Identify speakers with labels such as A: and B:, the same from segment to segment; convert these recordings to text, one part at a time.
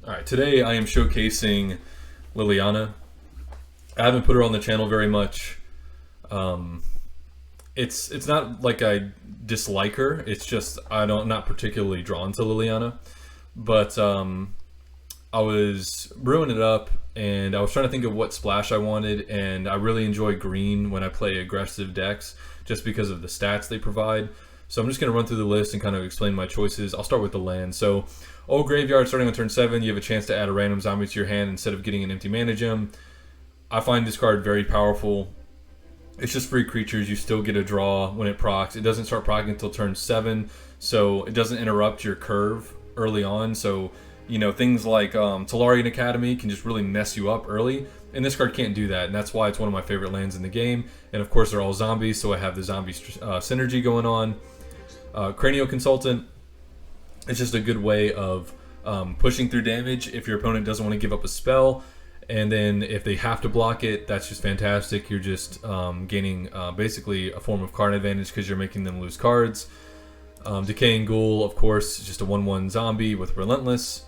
A: Alright, today I am showcasing Liliana. I haven't put her on the channel very much. It's not like I dislike her, it's just I'm not particularly drawn to Liliana. But I was brewing it up and I was trying to think of what splash I wanted, and I really enjoy green when I play aggressive decks just because of the stats they provide. So I'm just going to run through the list and kind of explain my choices. I'll start with the land. So, Old Graveyard, starting on turn 7, you have a chance to add a random zombie to your hand instead of getting an empty mana gem. I find this card very powerful. It's just free creatures. You still get a draw when it procs. It doesn't start proccing until turn 7, so it doesn't interrupt your curve early on. So, you know, things like Tolarian Academy can just really mess you up early. And this card can't do that, and that's why it's one of my favorite lands in the game. And of course, they're all zombies, so I have the zombie synergy going on. Cranial Consultant, it's just a good way of pushing through damage if your opponent doesn't want to give up a spell. And then if they have to block it, that's just fantastic. You're just gaining basically a form of card advantage because you're making them lose cards. Decaying Ghoul, of course, just a 1/1 zombie with Relentless.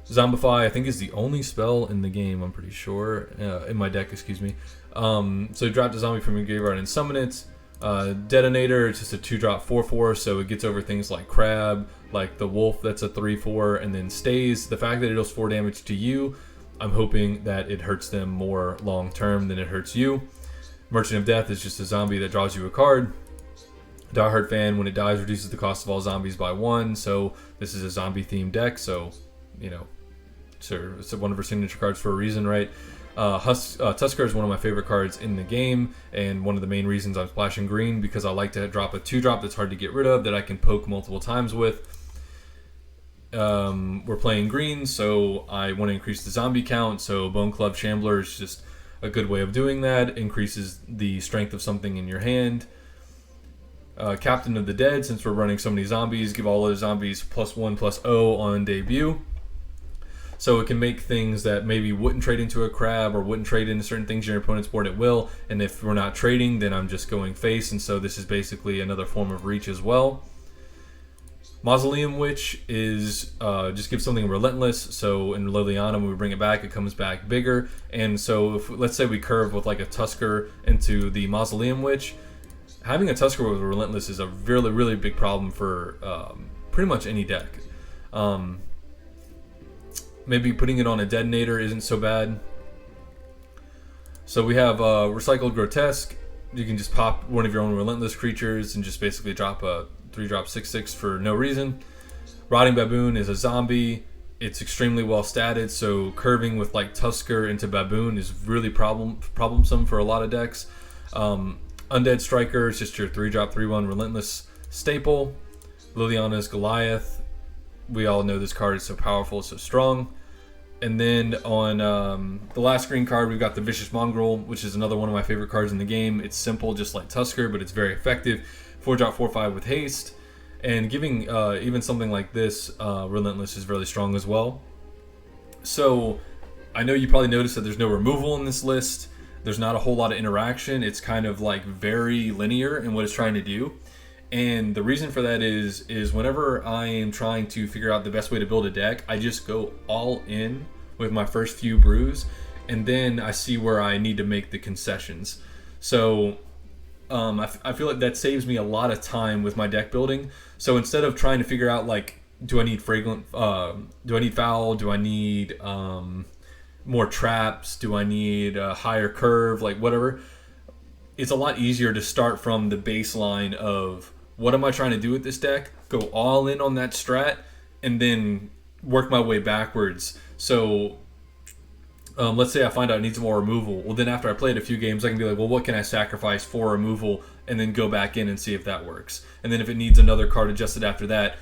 A: Zombify, I think, is the only spell in the game, I'm pretty sure. In my deck, excuse me. So drop the zombie from your graveyard and summon it. Dead-onator, it's just a 2-drop 4/4, so it gets over things like Crab, like the Wolf, that's a 3/4, and then stays. The fact that it does 4 damage to you, I'm hoping that it hurts them more long term than it hurts you. Merchant of Death is just a zombie that draws you a card. Diehard Fan, when it dies, reduces the cost of all zombies by 1, so this is a zombie themed deck, so, you know, sure, it's one of her signature cards for a reason, right? Tusker is one of my favorite cards in the game, and one of the main reasons I'm splashing green, because I like to drop a 2-drop that's hard to get rid of, that I can poke multiple times with. We're playing green, so I want to increase the zombie count, so Boneclub Shambler is just a good way of doing that. Increases the strength of something in your hand. Captain of the Dead, since we're running so many zombies, give all those zombies +1/+0 on debut. So it can make things that maybe wouldn't trade into a crab or wouldn't trade into certain things in your opponent's board at will. And if we're not trading, then I'm just going face. And so this is basically another form of reach as well. Mausoleum Witch is just gives something relentless. So in Liliana, when we bring it back, it comes back bigger. And so if, let's say we curve with like a Tusker into the Mausoleum Witch, having a Tusker with relentless is a really, really big problem for pretty much any deck. Maybe putting it on a Dead-onator isn't so bad. So we have Recycled Grotesque. You can just pop one of your own relentless creatures and just basically drop a 3-drop 6/6 for no reason. Rotting Baboon is a zombie. It's extremely well statted, so curving with like Tusker into Baboon is really problemsome for a lot of decks. Undead Striker is just your 3-drop 3/1 relentless staple. Liliana's Goliath. We all know this card is so powerful, so strong. And then on the last green card, we've got the Vicious Mongrel, which is another one of my favorite cards in the game. It's simple, just like Tusker, but it's very effective. 4-drop 4/5 with haste. And giving even something like this, Relentless, is really strong as well. So I know you probably noticed that there's no removal in this list. There's not a whole lot of interaction. It's kind of like very linear in what it's trying to do. And the reason for that is whenever I am trying to figure out the best way to build a deck, I just go all in with my first few brews, and then I see where I need to make the concessions. So I feel like that saves me a lot of time with my deck building. So instead of trying to figure out like, do I need fragrant, do I need foul, do I need more traps, do I need a higher curve, like whatever, it's a lot easier to start from the baseline of what am I trying to do with this deck, go all in on that strat, and then work my way backwards. So let's say I find out it needs more removal. Well, then after I played a few games, I can be like, well, what can I sacrifice for removal, and then go back in and see if that works. And then if it needs another card adjusted after that,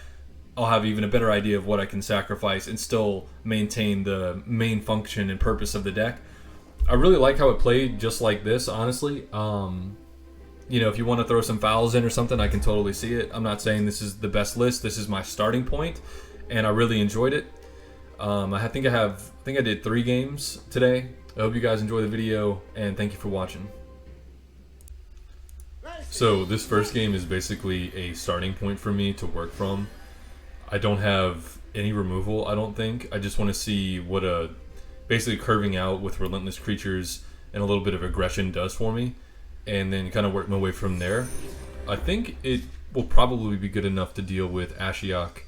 A: I'll have even a better idea of what I can sacrifice and still maintain the main function and purpose of the deck. I really like how it played just like this, honestly. You know, if you want to throw some fouls in or something, I can totally see it. I'm not saying this is the best list. This is my starting point, and I really enjoyed it. I think I did 3 games today. I hope you guys enjoy the video, and thank you for watching. So this first game is basically a starting point for me to work from. I don't have any removal, I don't think. I just want to see what a basically curving out with relentless creatures and a little bit of aggression does for me, and then kind of work my way from there. I think it will probably be good enough to deal with ASHIOK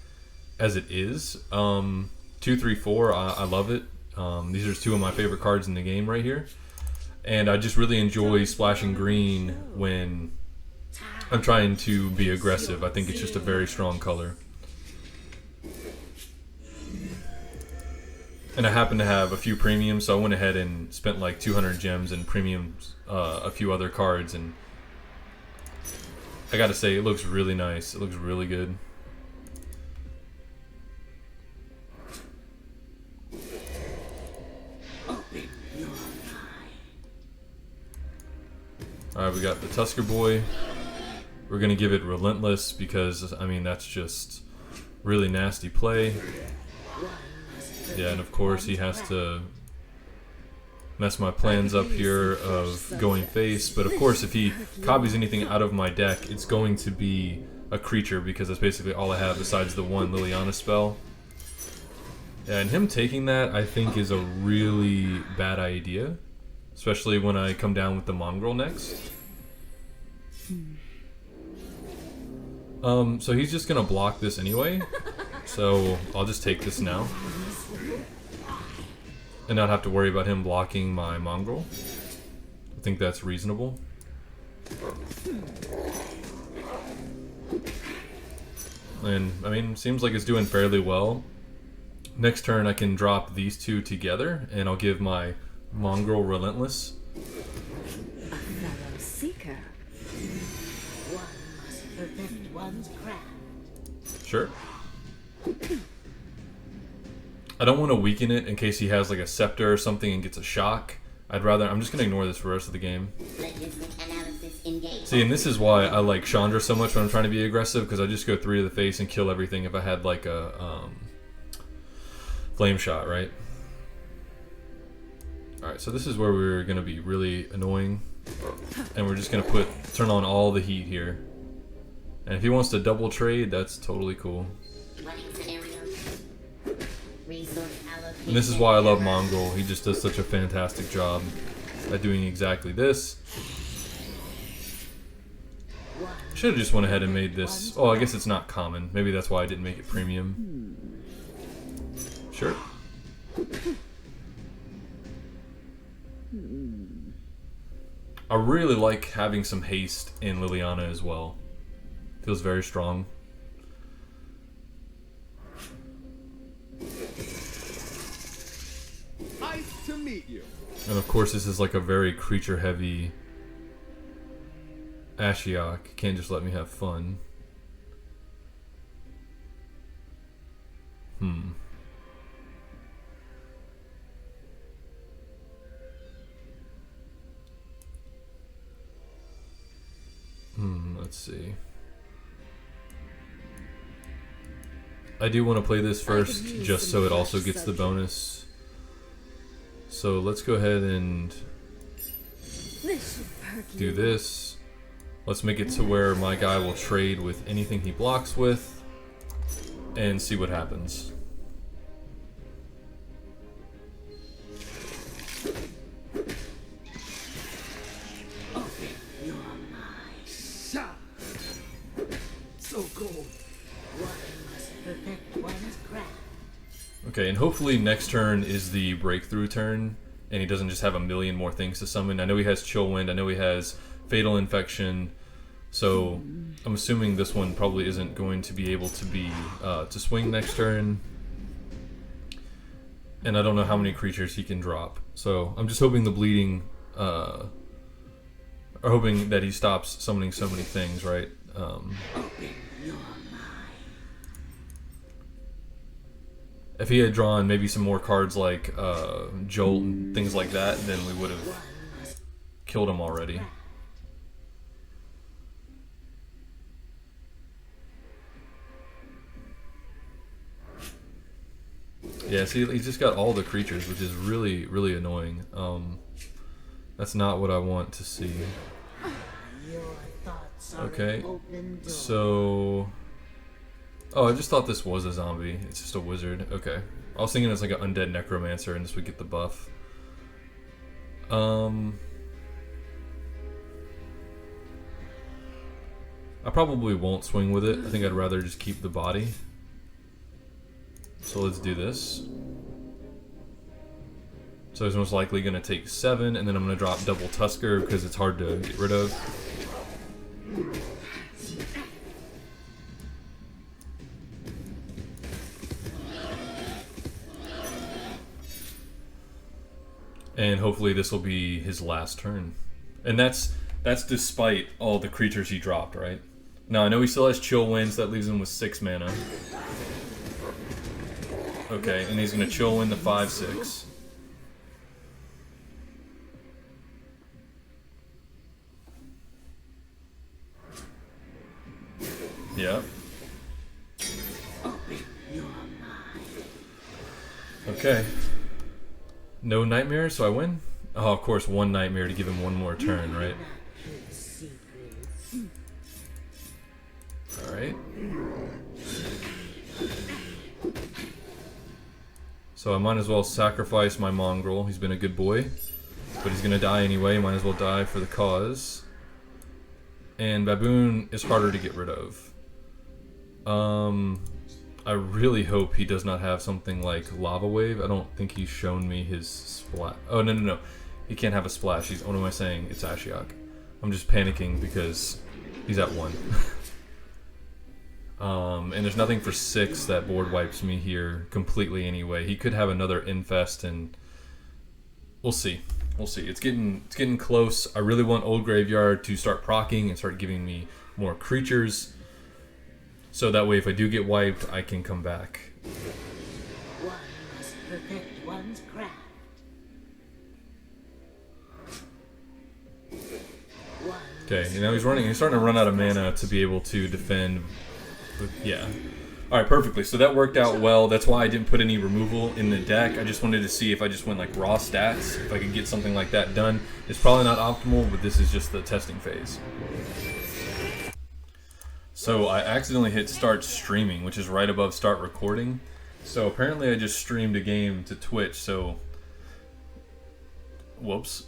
A: as it is. 2, 3, 4, I love it. These are two of my favorite cards in the game right here, and I just really enjoy splashing green when I'm trying to be aggressive. I think it's just a very strong color. And I happen to have a few premiums, so I went ahead and spent like 200 gems and premiums a few other cards, and I gotta say, it looks really nice. It looks really good. Alright, we got the Tusker boy. We're gonna give it Relentless because, I mean, that's just really nasty play. Yeah, and of course he has to mess my plans up here of going face, but of course if he copies anything out of my deck, it's going to be a creature because that's basically all I have besides the one Liliana spell. Yeah, and him taking that I think is a really bad idea, especially when I come down with the Mongrel next. So he's just gonna block this anyway, so I'll just take this now and not have to worry about him blocking my Mongrel. I think that's reasonable. And I mean, seems like it's doing fairly well. Next turn I can drop these two together and I'll give my Mongrel Relentless.
B: A fellow seeker. One must perfect one's craft.
A: Sure. I don't want to weaken it in case he has like a scepter or something and gets a shock. I'm just gonna ignore this for the rest of the game. See, and this is why I like Chandra so much when I'm trying to be aggressive, because I just go 3 to the face and kill everything if I had like a flame shot, right? Alright, so this is where we're gonna be really annoying, and we're just gonna turn on all the heat here. And if he wants to double trade, that's totally cool. And this is why I love Mongrel. He just does such a fantastic job at doing exactly this. Should have just went ahead and made this. Oh, I guess it's not common. Maybe that's why I didn't make it premium. Sure. I really like having some haste in Liliana as well. Feels very strong.
C: Nice to meet you.
A: And of course this is like a very creature heavy ASHIOK. Can't just let me have fun. Let's see. I do want to play this first just so it also gets the bonus. So let's go ahead and do this. Let's make it to where my guy will trade with anything he blocks with and see what happens. Okay, and hopefully next turn is the breakthrough turn, and he doesn't just have a million more things to summon. I know he has Chill Wind, I know he has Fatal Infection, so I'm assuming this one probably isn't going to be able to be to swing next turn. And I don't know how many creatures he can drop, so I'm just hoping the bleeding, or hoping that he stops summoning so many things, right? If he had drawn maybe some more cards like Jolt and things like that, then we would have killed him already. Yeah, see, he's just got all the creatures, which is really, really annoying. That's not what I want to see. Okay, so Oh, I just thought this was a zombie. It's just a wizard. Okay. I was thinking it's like an undead necromancer and this would get the buff. I probably won't swing with it. I think I'd rather just keep the body. So let's do this. So he's most likely going to take 7, and then I'm going to drop double Tusker because it's hard to get rid of. And hopefully this will be his last turn. And that's despite all the creatures he dropped, right? Now I know he still has Chill Winds, that leaves him with 6 mana. Okay, and he's going to Chill Wind the 5/6. Yeah. Okay. No nightmare, so I win? Oh, of course, 1 nightmare to give him 1 more turn, right? Alright. So I might as well sacrifice my Mongrel. He's been a good boy. But he's gonna die anyway, might as well die for the cause. And Baboon is harder to get rid of. I really hope he does not have something like Lava Wave. I don't think he's shown me his splash. Oh, no. He can't have a splash. What am I saying? It's ASHIOK. I'm just panicking because he's at 1. And there's nothing for 6 that board wipes me here completely anyway. He could have another Infest and we'll see. We'll see. It's getting close. I really want Old Graveyard to start proccing and start giving me more creatures. So that way if I do get wiped, I can come back.
B: One must perfect one's craft.
A: Okay, now he's starting to run out of mana to be able to defend. Yeah. Alright, perfectly. So that worked out well. That's why I didn't put any removal in the deck. I just wanted to see if I just went like raw stats, if I could get something like that done. It's probably not optimal, but this is just the testing phase. So I accidentally hit start streaming, which is right above start recording. So apparently I just streamed a game to Twitch, so... Whoops.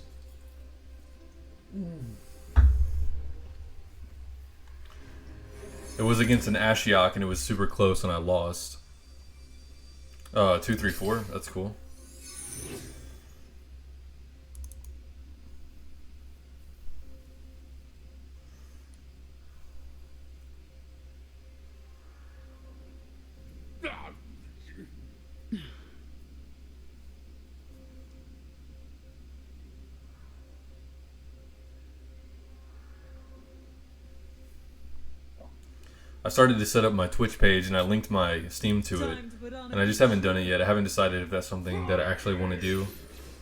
A: It was against an ASHIOK and it was super close and I lost. 2-3-4, that's cool. I started to set up my Twitch page and I linked my Steam to it, and I just haven't done it yet. I haven't decided if that's something that I actually want to do.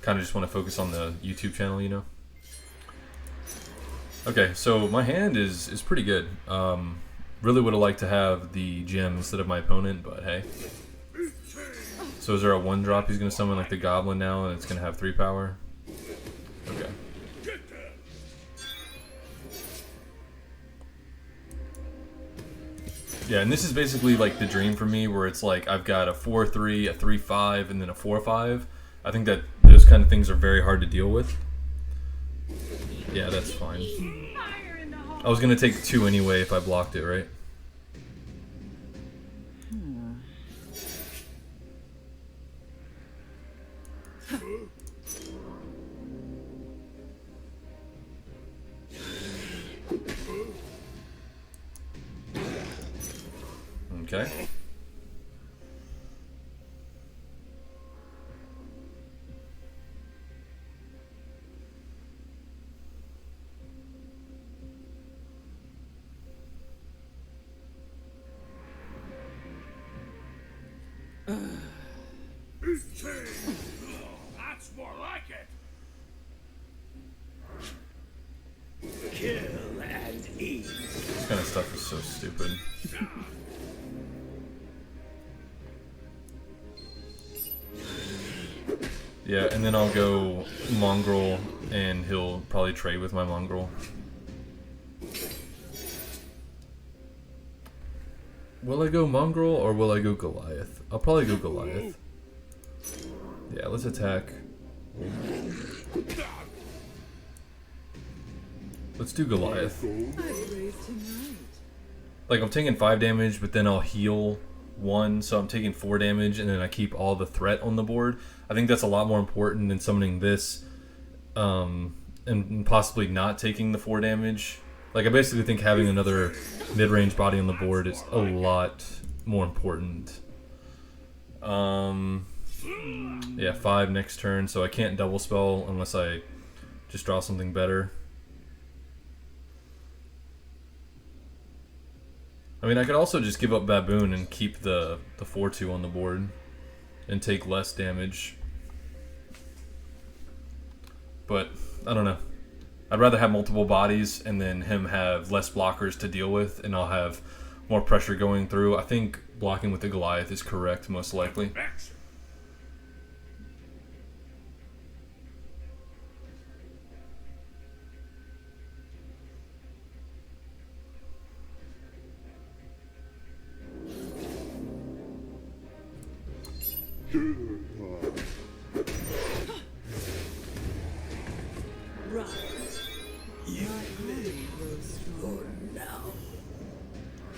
A: Kind of just want to focus on the YouTube channel, you know? Okay, so my hand is pretty good. Really would have liked to have the gem instead of my opponent, but hey. So is there a 1-drop he's going to summon like the Goblin now and it's going to have 3 power? Okay. Yeah, and this is basically like the dream for me where it's like I've got a 4-3, a 3-5, and then a 4-5. I think that those kind of things are very hard to deal with. Yeah, that's fine. I was going to take 2 anyway if I blocked it, right? Okay.
C: That's more like it. Kill and eat.
A: This kind of stuff is so stupid. Yeah, and then I'll go Mongrel, and he'll probably trade with my Mongrel. Will I go Mongrel or will I go Goliath? I'll probably go Goliath. Yeah, let's attack. Let's do Goliath. Like, I'm taking 5 damage, but then I'll heal 1, so I'm taking 4 damage, and then I keep all the threat on the board. I think that's a lot more important than summoning this, and possibly not taking the 4 damage. Like, I basically think having another mid-range body on the board is a lot more important. Yeah, 5 next turn, so I can't double spell unless I just draw something better. I mean, I could also just give up Baboon and keep the 4/2 on the board and take less damage. But, I don't know. I'd rather have multiple bodies and then him have less blockers to deal with, and I'll have more pressure going through. I think blocking with the Goliath is correct, most likely.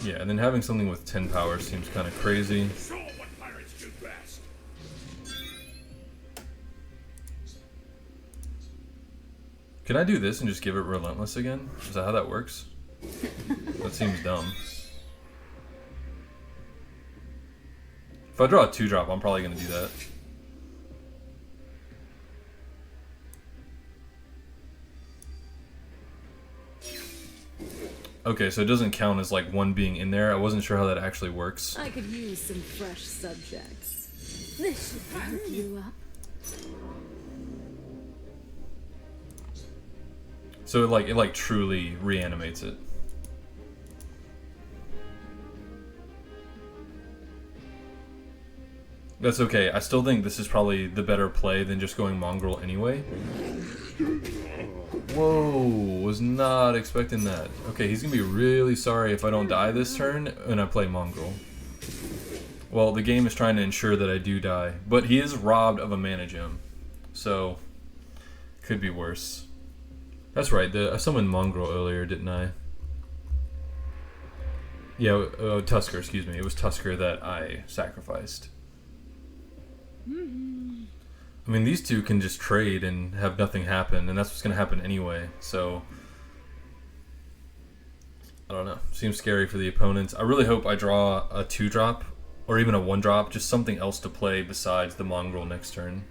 A: Yeah, and then having something with 10 power seems kind of crazy.
C: Show what pirates do best.
A: Can I do this and just give it Relentless again? Is that how that works? That seems dumb. If I draw a 2-drop, I'm probably going to do that. Okay, so it doesn't count as like one being in there. I wasn't sure how that actually works.
D: I could use some fresh subjects. This should perk you up.
A: So it like truly reanimates it. That's okay. I still think this is probably the better play than just going Mongrel anyway. Whoa, was not expecting that. Okay, he's gonna be really sorry if I don't die this turn and I play Mongrel. Well, the game is trying to ensure that I do die, but he is robbed of a mana gem, so could be worse. That's right, I summoned Mongrel earlier, didn't I? Yeah, Tusker, excuse me. It was Tusker that I sacrificed. I mean, these two can just trade and have nothing happen, and that's what's going to happen anyway, so I don't know. Seems scary for the opponents. I really hope I draw a 2-drop, or even a 1-drop, just something else to play besides the Mongrel next turn.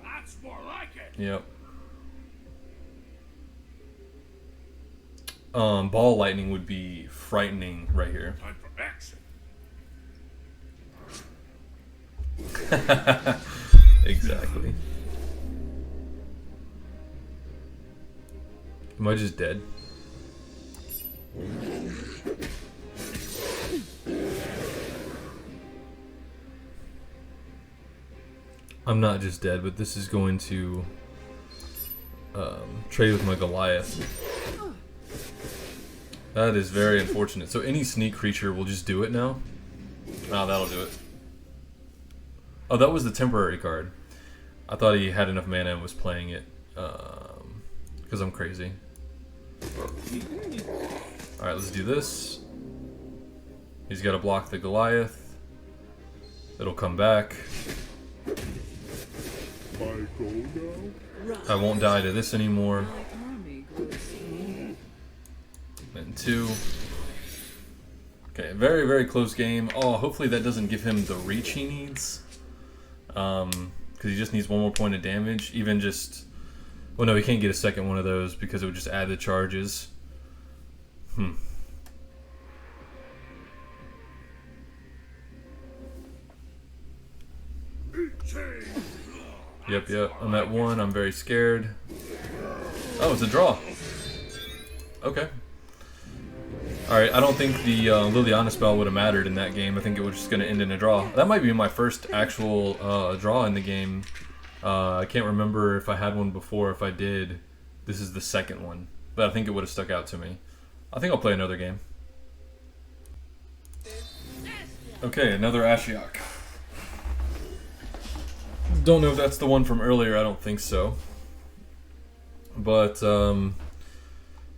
C: That's more like it.
A: Yep. Ball lightning would be frightening right here.
C: Time for action.
A: Exactly. Am I just dead? I'm not just dead, but this is going to trade with my Goliath. That is very unfortunate. So any sneak creature will just do it now? Oh, that'll do it. Oh, that was the temporary card. I thought he had enough mana and was playing it. Because I'm crazy. Alright, let's do this. He's got to block the Goliath. It'll come back. I won't die to this anymore. And 2. Okay, very, very close game. Oh, hopefully that doesn't give him the reach he needs. Because he just needs 1 more point of damage. Even just... Well, no, he can't get a second one of those because it would just add the charges. Yep, I'm at 1. I'm very scared. Oh, it's a draw. Okay. Alright, I don't think the Liliana spell would have mattered in that game. I think it was just going to end in a draw. That might be my first actual draw in the game. I can't remember if I had one before. If I did, this is the second one. But I think it would have stuck out to me. I think I'll play another game. Okay, another ASHIOK. Don't know if that's the one from earlier. I don't think so. But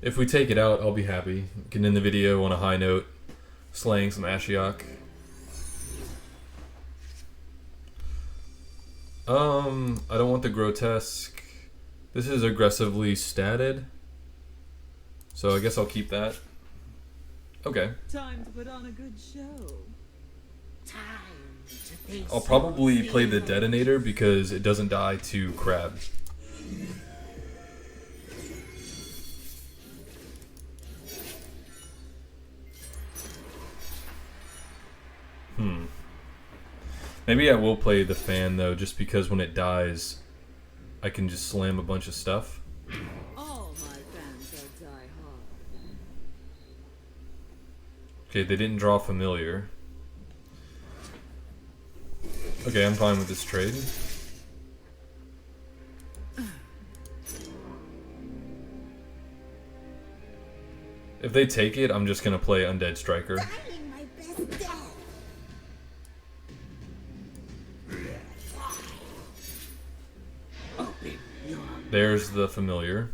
A: if we take it out, I'll be happy. Getting in the video on a high note, slaying some ASHIOK. I don't want the Grotesque. This is aggressively statted, so I guess I'll keep that. Okay.
E: Time to put on a good show.
B: Time to face
A: I'll probably
B: your
A: play the
B: fears.
A: Dead-onator because it doesn't die to crab. Maybe I will play the fan though, just because when it dies, I can just slam a bunch of stuff.
E: All my fans are diehard.
A: Okay, they didn't draw familiar. Okay, I'm fine with this trade. If they take it, I'm just gonna play Undead Striker.
B: Dying my best death. Open your
A: There's the familiar.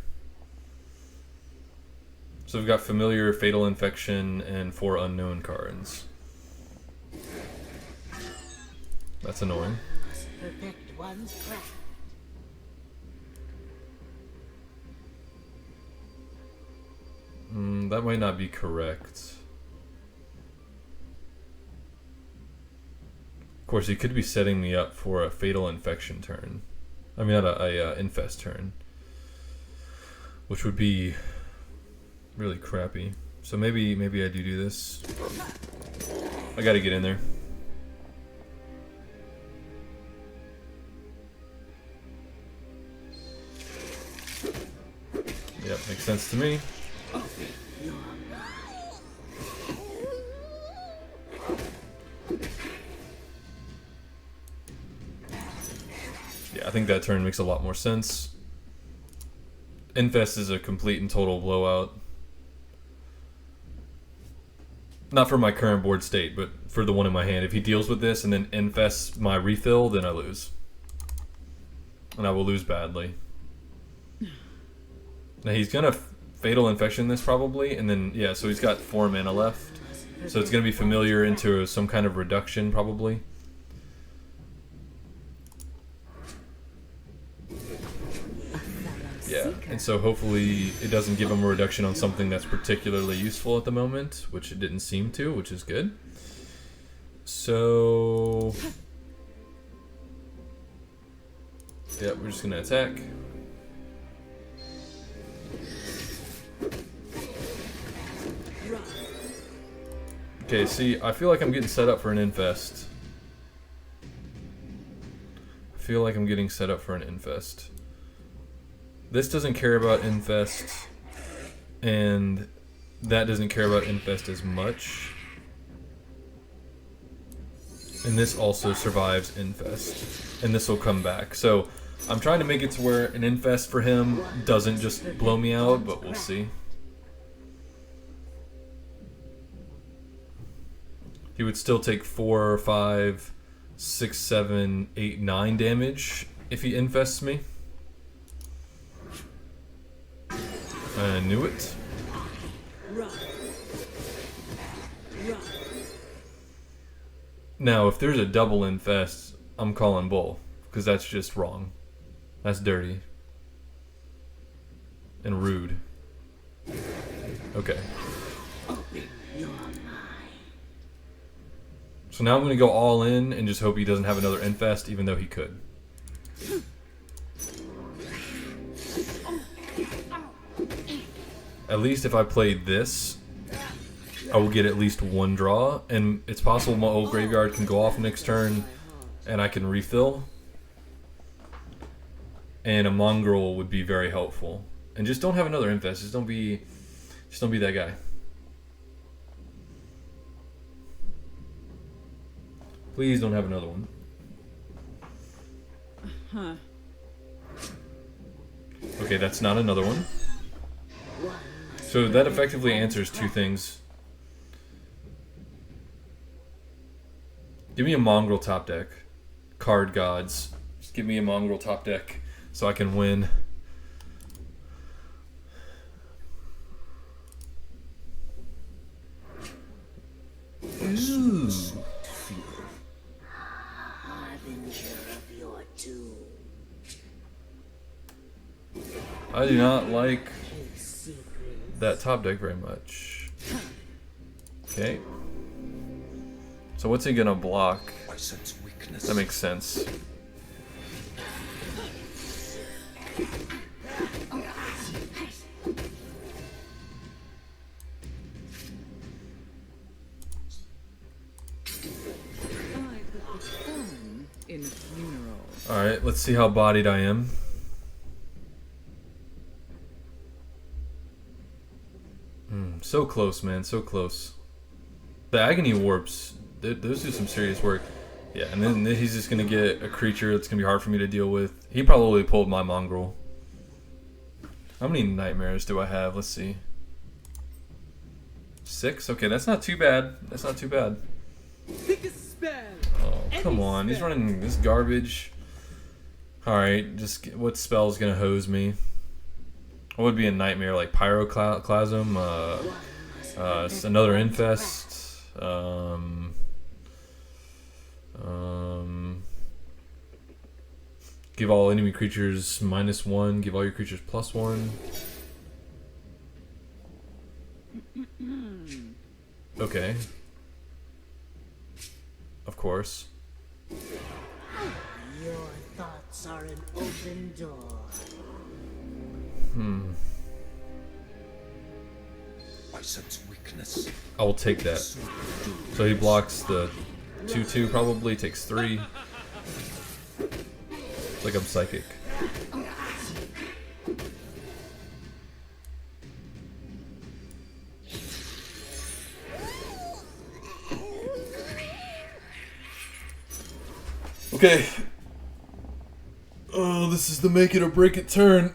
A: So we've got familiar, fatal infection, and 4 unknown cards. That's annoying.
B: must perfect one's craft.
A: That might not be correct. Of course, he could be setting me up for a fatal infection turn. I mean, not a infest turn, which would be really crappy. So maybe I do this. I got to get in there. Yep, makes sense to me. Yeah, I think that turn makes a lot more sense. Infest is a complete and total blowout. Not for my current board state, but for the one in my hand. If he deals with this and then infests my refill, then I lose. And I will lose badly. Now he's gonna fatal infection this probably, and then yeah, so he's got 4 mana left. So it's gonna be familiar into some kind of reduction probably. Yeah, and so hopefully it doesn't give him a reduction on something that's particularly useful at the moment, which it didn't seem to, which is good. So yeah, we're just gonna attack. Okay, see, I feel like I'm getting set up for an infest. I feel like I'm getting set up for an infest. This doesn't care about infest, and that doesn't care about infest as much. And this also survives infest, and this will come back. So I'm trying to make it to where an infest for him doesn't just blow me out, but we'll see. He would still take 4, 5, 6, 7, 8, 9 damage if he infests me. I knew it. Now, if there's a double infest, I'm calling bull, because that's just wrong. That's dirty. And rude. Okay. So now I'm going to go all in and just hope he doesn't have another infest, even though he could. At least if I played this, I will get at least 1 draw, and it's possible my old graveyard can go off next turn, and I can refill. And a Mongrel would be very helpful. And just don't have another infest. Just don't be that guy. Please don't have another one.
E: Huh.
A: Okay, that's not another one. So that effectively answers two things. Give me a Mongrel top deck. Card gods. Just give me a Mongrel top deck so I can win. Ooh.
B: Harbinger of your doom.
A: I do not like
B: His secret.
A: that top deck very much. Okay. So what's he gonna block?
F: I sense weakness.
A: That makes sense.
E: I put the fun in funeral.
A: Alright, let's see how bodied I am. So close, man, so close. The Agony Warps, those do some serious work. Yeah, and then he's just gonna get a creature that's gonna be hard for me to deal with. He probably pulled my Mongrel. How many nightmares do I have? Let's see. 6? Okay, that's not too bad. That's not too bad.
E: Pick a spell.
A: Oh, come on. He's running this garbage. Alright, just what spell's gonna hose me? What would be a nightmare? Like Pyroclasm? Another Infest? Give all enemy creatures -1. Give all your creatures +1. Okay. Of course.
B: Your thoughts are an open door.
F: I sense weakness.
A: I will take that. So he blocks the 2/2 probably, takes 3. It's like I'm psychic. Okay. Oh, this is the make it or break it turn.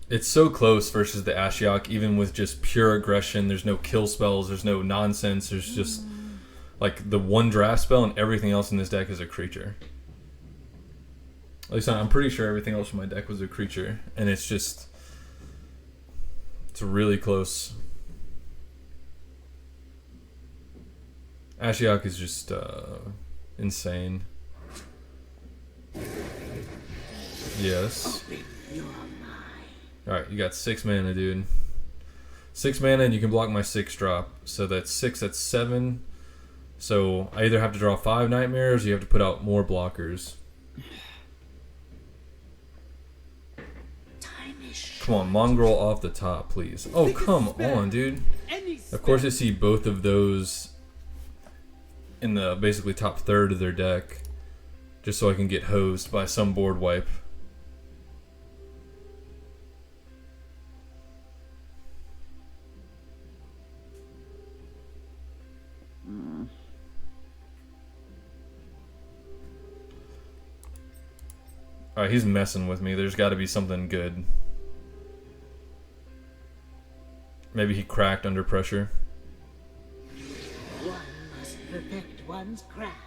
A: It's so close versus the ASHIOK, even with just pure aggression. There's no kill spells, there's no nonsense, there's just like the one draft spell and everything else in this deck is a creature. At least I'm pretty sure everything else in my deck was a creature, and it's just, it's really close. ASHIOK is just insane. Yes. Alright, you got 6 mana, dude. 6 mana and you can block my 6-drop. So that's 6, that's 7. So I either have to draw 5 nightmares or you have to put out more blockers. Come on, Mongrel off the top, please. Oh, come on, dude. Of course I see both of those in the basically top third of their deck. Just so I can get hosed by some board wipe. Alright, he's messing with me. There's got to be something good. Maybe he cracked under pressure.
B: One must perfect one's craft.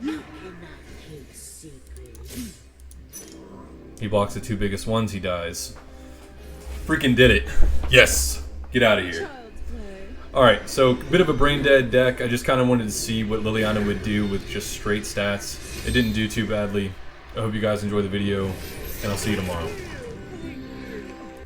B: You cannot keep secrets.
A: He blocks the 2 biggest ones, he dies. Freaking did it. Yes. Get out of here.
D: Child's play.
A: Alright, so a bit of a brain dead deck. I just kind of wanted to see what Liliana would do with just straight stats. It didn't do too badly. I hope you guys enjoy the video, and I'll see you tomorrow.